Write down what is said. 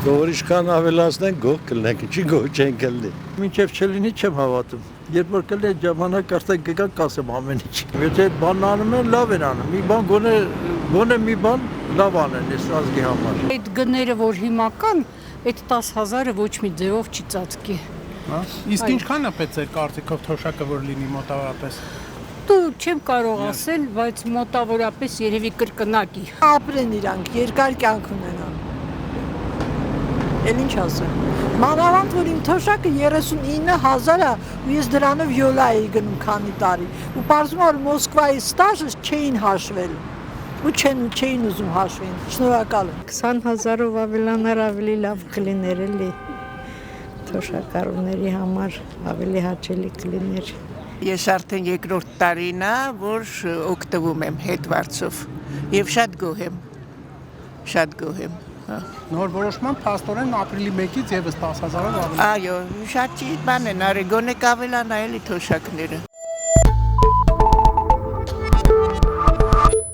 Որ ինչքան ավելացնեն գող կլնենք, չի գող չեն կլնի։ Մինչև չլինի չեմ հավատում։ Երբ որ կլինի ժամանակ արդեն կգա կասեմ ամեն ինչ։ Եթե այդ բանն անում են, լավ են անում։ Մի բան գոնե մի բան լավ անեն այս ազգի համար։ Այդ գները, որ հիմա կան, այդ 10,000-ը ոչ մի ձևով չի ծածկի։ Իսկ ինչքան է պետք է կարծիքով թոշակը որ լինի մոտավորապես։ Դու չեմ կարող ասել, բայց մոտավորապես երևի կրկնակի։ Ապրեն իրանք, երկար կյանք ունենան։ Էլ ինչ ասեմ։ Մանավանդ որ իմ թոշակը 39,000 է, ու ես դրանով յոլա էի գնում քանի տարի։ Ու պարզվում որ Մոսկվայի ստաժը չէին հաշվել։ Ու չէին ուզում հաշվեն։ Շնորհակալ եմ։ 20,000-ով ավելանար ավելի լավ կլիներ էլի։ Թոշակառուների համար ավելի հաճելի կլիներ։ Ես արդեն երկրորդ տարին է, որ օգտվում եմ հետվարձով եւ շատ գոհ եմ։ Նոր որոշման փաստորեն ապրիլի 1-ից եւս 10,000-ով ավելի։ Այո, շատ ճիշտ բան են արել, գոնե կավելանա էլի թոշակները։